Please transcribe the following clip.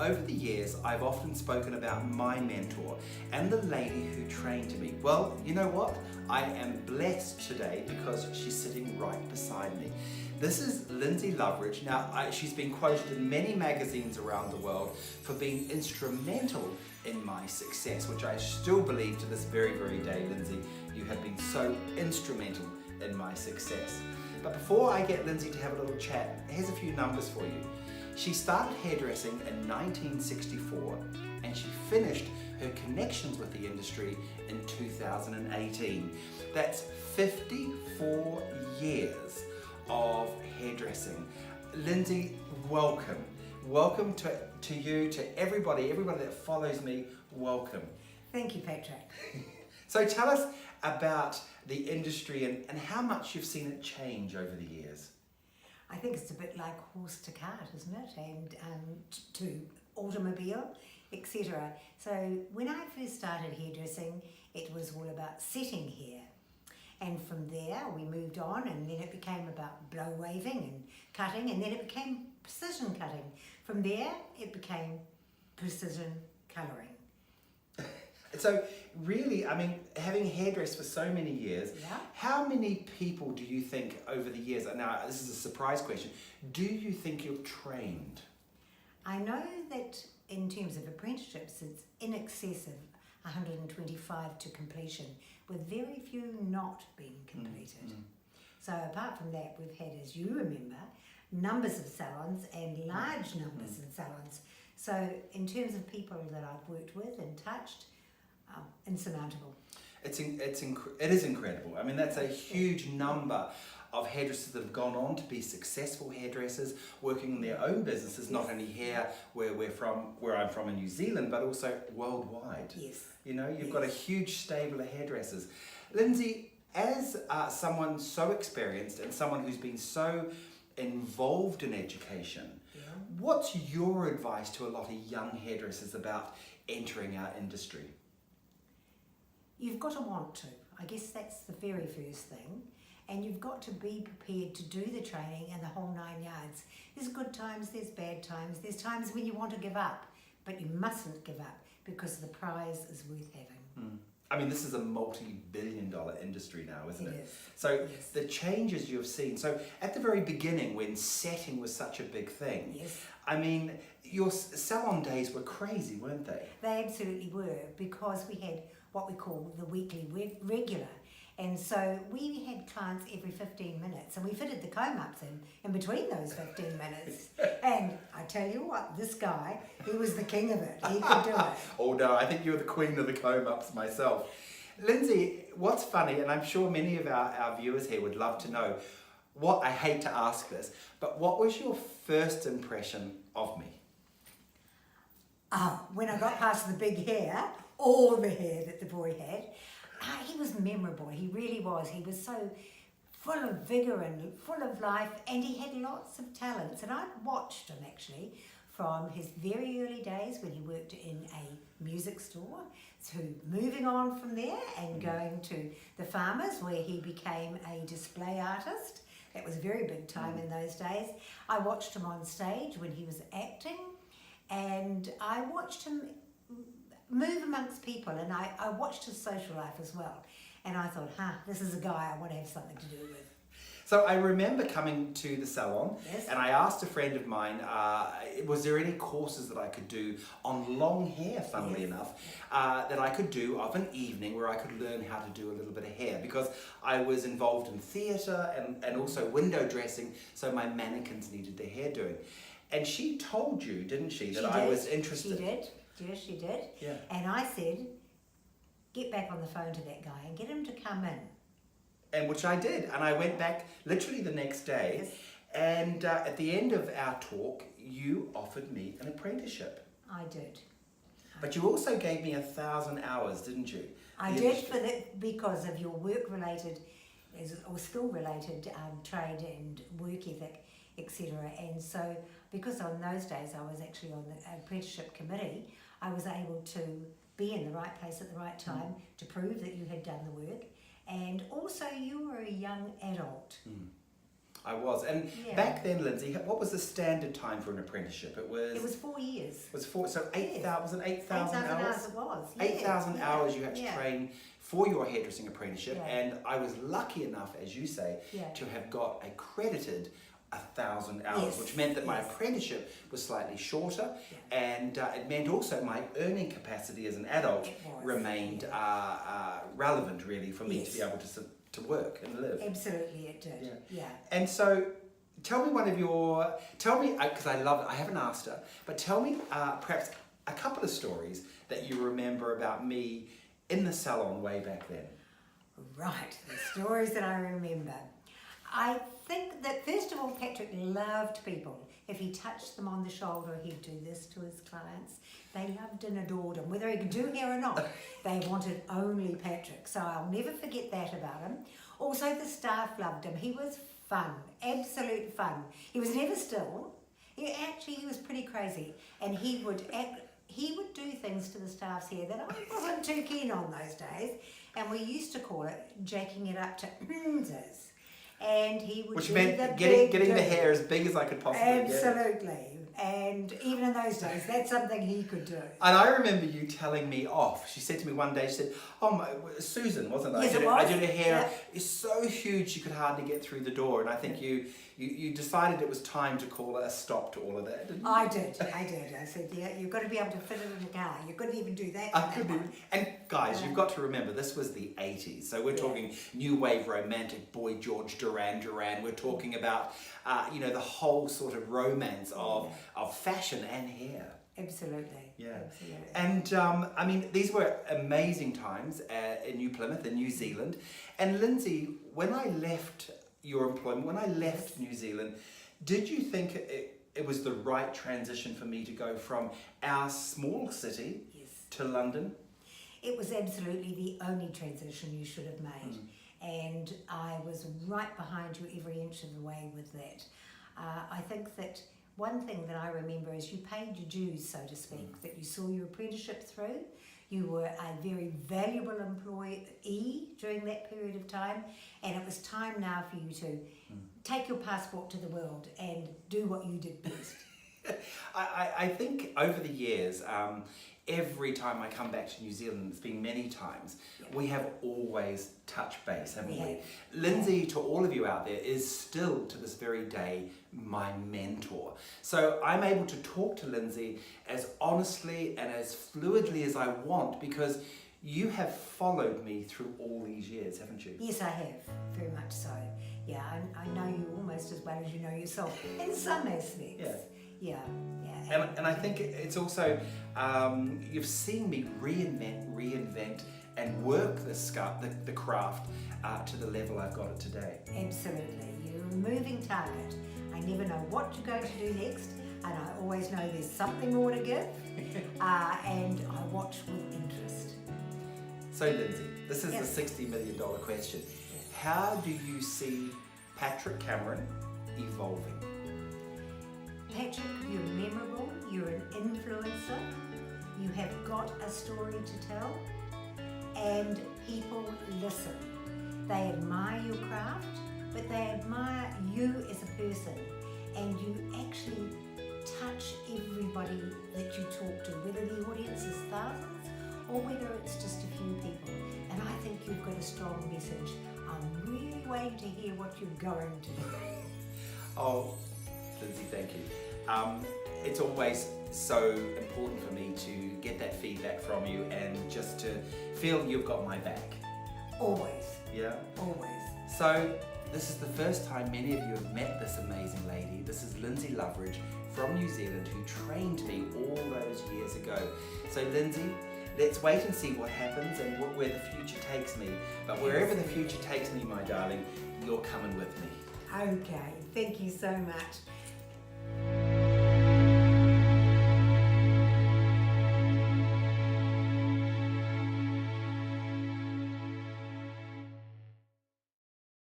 over the years, I've often spoken about my mentor and the lady who trained me. Well, you know what? I am blessed today because she's sitting right beside me. This is Lyndsay Loveridge. Now, she's been quoted in many magazines around the world for being instrumental in my success, which I still believe to this very, very day, Lyndsay. You have been so instrumental in my success. But before I get Lyndsay to have a little chat, here's a few numbers for you. She started hairdressing in 1964 and she finished her connections with the industry in 2018. That's 54 years of hairdressing. Lyndsay, welcome. Welcome to you, to everybody that follows me, welcome. Thank you, Patrick. So tell us about the industry and how much you've seen it change over the years. I think it's a bit like horse to cart, isn't it? And to automobile, etc. So when I first started hairdressing, it was all about setting hair. And from there we moved on, and then it became about blow waving and cutting, and then it became precision cutting. From there it became precision colouring. So really, I mean, having hairdressed for so many years, Yeah. How many people do you think over the years, now this is a surprise question, do you think you've trained? I know that in terms of apprenticeships, it's in excess of 125 to completion, with very few not being completed. So apart from that, we've had, as you remember, numbers of salons and large numbers of salons. So in terms of people that I've worked with and touched, insurmountable. It is incredible. I mean, that's a huge number of hairdressers that have gone on to be successful hairdressers, working in their own businesses, not only here where I'm from in New Zealand, but also worldwide. Yes. You know, you've got a huge stable of hairdressers. Lyndsay, as someone so experienced and someone who's been so involved in education, what's your advice to a lot of young hairdressers about entering our industry? You've got to want to. I guess that's the very first thing. And you've got to be prepared to do the training and the whole 9 yards. There's good times, there's bad times, there's times when you want to give up, but you mustn't give up because the prize is worth having. I mean, this is a multi-billion-dollar industry now, isn't it? It is. So the changes you've seen. So at the very beginning, when setting was such a big thing, I mean, your salon days were crazy, weren't they? They absolutely were, because we had what we call the weekly regular. And so we had clients every 15 minutes, and we fitted the comb-ups in between those 15 minutes. And I tell you what, this guy, he was the king of it. He could do it. Oh no, I think you're the queen of the comb-ups myself. Lyndsay, what's funny, and I'm sure many of our viewers here would love to know, I hate to ask this, but what was your first impression of me? When I got past the big hair, all the hair that the boy had, he was memorable. He really was. He was so full of vigour and full of life, and he had lots of talents. And I watched him actually from his very early days when he worked in a music store, to moving on from there and going to the Farmers, where he became a display artist. That was a very big time in those days. I watched him on stage when he was acting, and I watched him move amongst people, and I watched his social life as well. And I thought, this is a guy I want to have something to do with. So I remember coming to the salon, and I asked a friend of mine, was there any courses that I could do on long hair, funnily enough, that I could do of an evening where I could learn how to do a little bit of hair, because I was involved in theatre and also window dressing, so my mannequins needed their hair doing. And she told you, didn't she, that I was interested? She did. Yes, she did. Yeah. And I said, get back on the phone to that guy and get him to come in. And which I did. And I went back literally the next day. And at the end of our talk, you offered me an apprenticeship. I did. But you also gave me 1,000 hours, didn't you? I did, because of your work-related or skill-related trade and work ethic, etc. And so, because on those days I was actually on the apprenticeship committee, I was able to be in the right place at the right time to prove that you had done the work, and also you were a young adult. I was. And back then, Lyndsay, what was the standard time for an apprenticeship? It was 4 years. It was 4, so 8,000, was it 8,000 8,000 hours? hours it was. 8,000 hours you had to train for your hairdressing apprenticeship, Yeah. and I was lucky enough, as you say, to have got accredited 1,000 hours, which meant that my apprenticeship was slightly shorter, and it meant also my earning capacity as an adult remained relevant, really, for me to be able to work and live. Absolutely, it did. Yeah. And so, tell me because I haven't asked her, but tell me perhaps a couple of stories that you remember about me in the salon way back then. Right, the stories that I remember. I think that first of all, Patrick loved people. If he touched them on the shoulder, he'd do this to his clients. They loved and adored him. Whether he could do hair or not, they wanted only Patrick. So I'll never forget that about him. Also, the staff loved him. He was fun, absolute fun. He was never still. He was pretty crazy. And he would do things to the staff's hair that I wasn't too keen on those days. And we used to call it jaking it up to nzes. And he would which do meant getting the hair as big as I could possibly get. Absolutely. And even in those days, that's something he could do. And I remember you telling me off. She said to me one day, she said, Susan, wasn't it? Yes, I did her hair. It's so huge she could hardly get through the door. And I think you decided it was time to call a stop to all of that, didn't you? I did. I said, you've got to be able to fit it in a car. You couldn't even do that. And guys, you've got to remember, this was the 80s. So we're talking new wave romantic boy George Duran. We're talking about, the whole sort of romance of fashion and hair. Absolutely. Yeah. Absolutely. And these were amazing times in New Plymouth, in New Zealand. And Lyndsay, when I left your employment, when I left New Zealand, did you think it was the right transition for me to go from our small city to London? It was absolutely the only transition you should have made. And I was right behind you every inch of the way with that. I think that one thing that I remember is you paid your dues, so to speak, that you saw your apprenticeship through. You were a very valuable employee during that period of time, and it was time now for you to take your passport to the world and do what you did best. I think over the years, every time I come back to New Zealand, it's been many times, we have always touched base, haven't we? Lyndsay, to all of you out there, is still to this very day my mentor. So I'm able to talk to Lyndsay as honestly and as fluidly as I want because you have followed me through all these years, haven't you? Yes, I have, very much so. Yeah, I know you almost as well as you know yourself in some aspects. Yeah. And I think it's also, you've seen me reinvent and work the craft to the level I've got it today. Absolutely. You're a moving target. I never know what you're going to do next, and I always know there's something more to give, and I watch with interest. So Lyndsay, this is the $60 million question. How do you see Patrick Cameron evolving? Patrick, you're memorable, you're an influencer, you have got a story to tell, and people listen. They admire your craft, but they admire you as a person, and you actually touch everybody that you talk to, whether the audience is thousands or whether it's just a few people. And I think you've got a strong message. I'm really waiting to hear what you're going to do. Oh, Lyndsay, thank you. It's always so important for me to get that feedback from you and just to feel you've got my back. Always. Yeah? Always. So, this is the first time many of you have met this amazing lady. This is Lyndsay Loveridge from New Zealand who trained me all those years ago. So Lyndsay, let's wait and see what happens and where the future takes me. But wherever the future takes me, my darling, you're coming with me. Okay, thank you so much.